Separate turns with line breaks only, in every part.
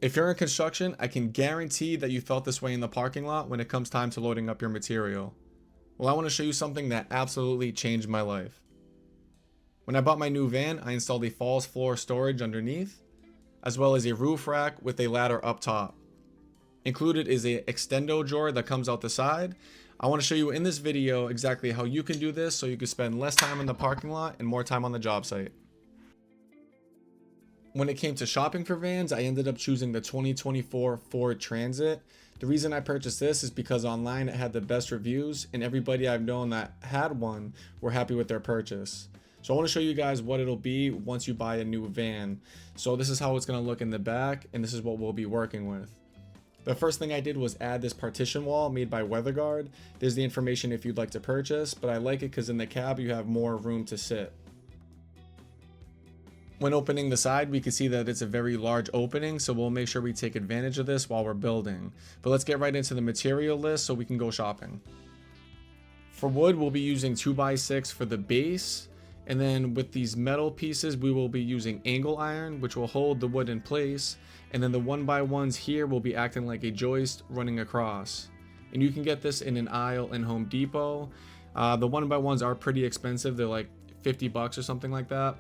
If you're in construction, I can guarantee that you felt this way in the parking lot when it comes time to loading up your material. Well, I want to show you something that absolutely changed my life. When I bought my new van, I installed a falls floor storage underneath, as well as a roof rack with a ladder up top. Included is a extendo drawer that comes out the side. I want to show you in this video exactly how you can do this so you can spend less time in the parking lot and more time on the job site. When it came to shopping for vans, I ended up choosing the 2024 Ford Transit. The reason I purchased this is because online it had the best reviews, and everybody I've known that had one were happy with their purchase. So I want to show you guys what it'll be once you buy a new van. So this is how it's going to look in the back, and this is what we'll be working with. The first thing I did was add this partition wall made by WeatherGuard. There's the information if you'd like to purchase, but I like it because in the cab you have more room to sit. When opening the side, we can see that it's a very large opening, so we'll make sure we take advantage of this while we're building. But let's get right into the material list so we can go shopping. For wood, we'll be using 2x6 for the base, and then with these metal pieces, we will be using angle iron, which will hold the wood in place, and then the 1x1s here will be acting like a joist running across. And you can get this in an aisle in Home Depot. The 1x1s are pretty expensive, they're like $50 or something like that.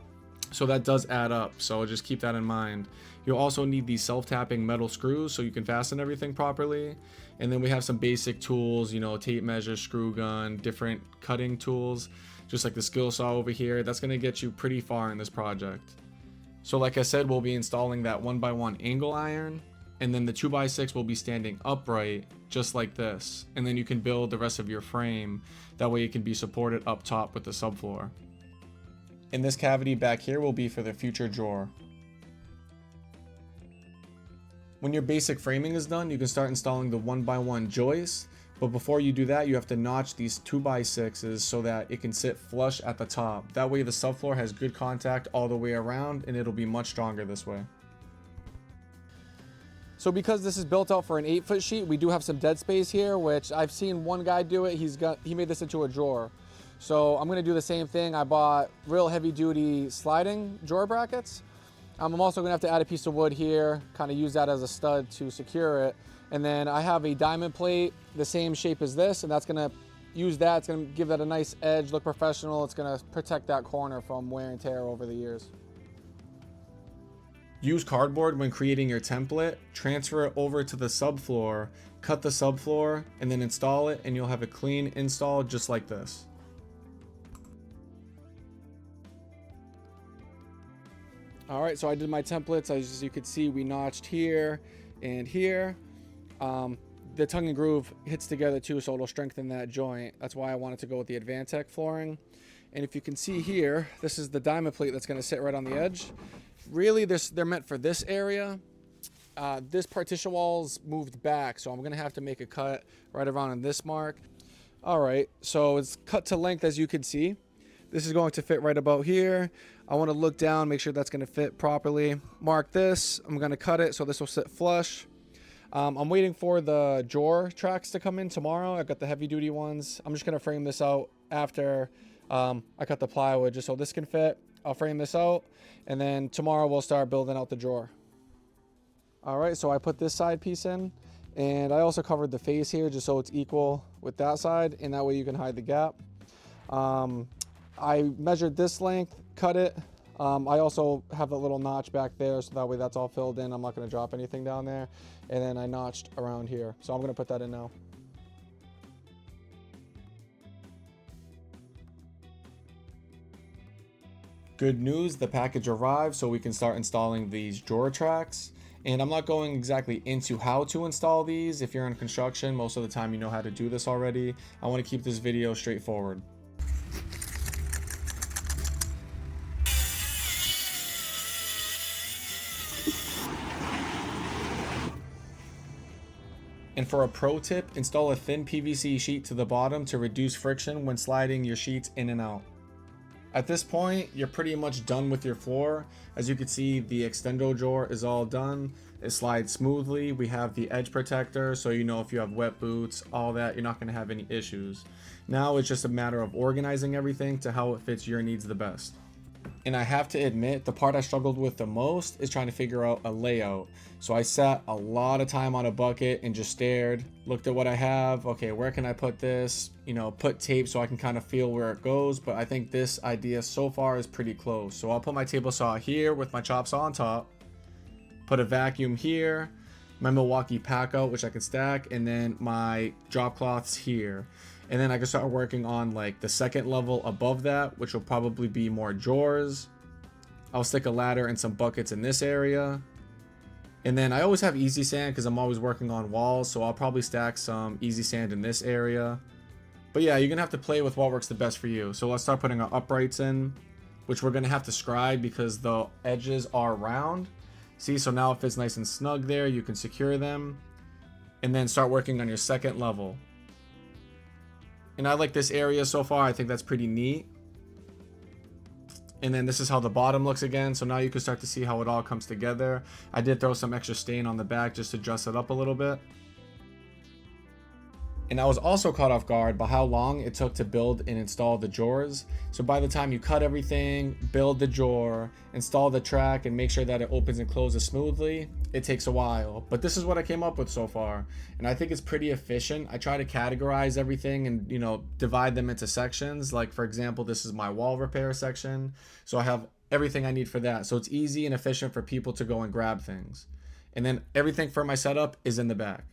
So that does add up, so just keep that in mind. You'll also need these self-tapping metal screws so you can fasten everything properly. And then we have some basic tools, you know, tape measure, screw gun, different cutting tools, just like the skill saw over here. That's going to get you pretty far in this project. So like I said, we'll be installing that 1x1 angle iron, and then the 2x6 will be standing upright just like this. And then you can build the rest of your frame. That way it can be supported up top with the subfloor. And this cavity back here will be for the future drawer. When your basic framing is done, you can start installing the 1x1 joist. But before you do that, you have to notch these 2x6s so that it can sit flush at the top. That way the subfloor has good contact all the way around, and it'll be much stronger this way.
So because this is built out for an 8-foot sheet, we do have some dead space here, which I've seen one guy do it. He made this into a drawer. So I'm gonna do the same thing. I bought real heavy duty sliding drawer brackets. I'm also gonna have to add a piece of wood here, kind of use that as a stud to secure it. And then I have a diamond plate, the same shape as this, and that's gonna use that. It's gonna give that a nice edge, look professional. It's gonna protect that corner from wear and tear over the years.
Use cardboard when creating your template, transfer it over to the subfloor, cut the subfloor, and then install it, and you'll have a clean install just like this.
All right, so I did my templates. As you could see, we notched here and here. The tongue and groove hits together too, so it'll strengthen that joint. That's why I wanted to go with the Advantech flooring. And if you can see here, this is the diamond plate that's gonna sit right on the edge. Really, they're meant for this area. This partition wall's moved back, so I'm gonna have to make a cut right around in this mark. All right, so it's cut to length, as you can see. This is going to fit right about here. I want to look down, make sure that's going to fit properly. Mark this. I'm going to cut it so this will sit flush. I'm waiting for the drawer tracks to come in tomorrow. I've got the heavy duty ones. I'm just going to frame this out after I cut the plywood just so this can fit. I'll frame this out, and then tomorrow we'll start building out the drawer. All right, so I put this side piece in, and I also covered the face here just so it's equal with that side, and that way you can hide the gap. I measured this length, cut it. I also have a little notch back there, so that way that's all filled in. I'm not gonna drop anything down there. And then I notched around here. So I'm gonna put that in now.
Good news, the package arrived, so we can start installing these drawer tracks. And I'm not going exactly into how to install these. If you're in construction, most of the time you know how to do this already. I wanna keep this video straightforward. And for a pro tip, install a thin PVC sheet to the bottom to reduce friction when sliding your sheets in and out. At this point, you're pretty much done with your floor. As you can see, the extendo drawer is all done. It slides smoothly. We have the edge protector, so you know if you have wet boots, all that, you're not going to have any issues. Now it's just a matter of organizing everything to how it fits your needs the best. And I have to admit, the part I struggled with the most is trying to figure out a layout. So I sat a lot of time on a bucket and just stared, looked at what I have. Okay, where can I put this? You know, put tape so I can kind of feel where it goes. But I think this idea so far is pretty close. So I'll put my table saw here with my chop saw on top. Put a vacuum here. My Milwaukee pack out, which I can stack. And then my drop cloths here. And then I can start working on like the second level above that, which will probably be more drawers. I'll stick a ladder and some buckets in this area. And then I always have easy sand because I'm always working on walls. So I'll probably stack some easy sand in this area. But yeah, you're going to have to play with what works the best for you. So let's start putting our uprights in, which we're going to have to scribe because the edges are round. See, so now it fits nice and snug there. You can secure them. And then start working on your second level. And I like this area so far. I think that's pretty neat. And then this is how the bottom looks again. So now you can start to see how it all comes together. I did throw some extra stain on the back just to dress it up a little bit. And I was also caught off guard by how long it took to build and install the drawers. So by the time you cut everything, build the drawer, install the track, and make sure that it opens and closes smoothly, it takes a while. But this is what I came up with so far. And I think it's pretty efficient. I try to categorize everything and, you know, divide them into sections. Like, for example, this is my wall repair section. So I have everything I need for that. So it's easy and efficient for people to go and grab things. And then everything for my setup is in the back.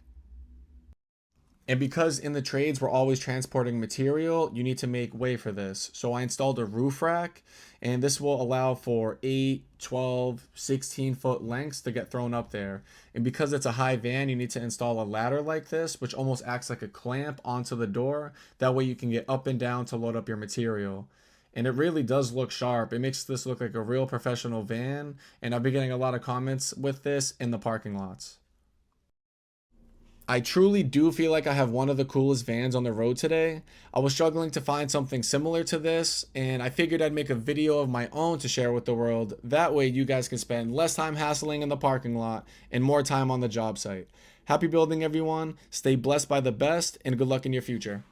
And because in the trades we're always transporting material, you need to make way for this. So I installed a roof rack, and this will allow for 8, 12, 16 foot lengths to get thrown up there. And because it's a high van, you need to install a ladder like this, which almost acts like a clamp onto the door. That way you can get up and down to load up your material. And it really does look sharp. It makes this look like a real professional van. And I've been getting a lot of comments with this in the parking lots. I truly do feel like I have one of the coolest vans on the road today. I was struggling to find something similar to this, and I figured I'd make a video of my own to share with the world. That way you guys can spend less time hassling in the parking lot and more time on the job site. Happy building, everyone. Stay blessed by the best, and good luck in your future.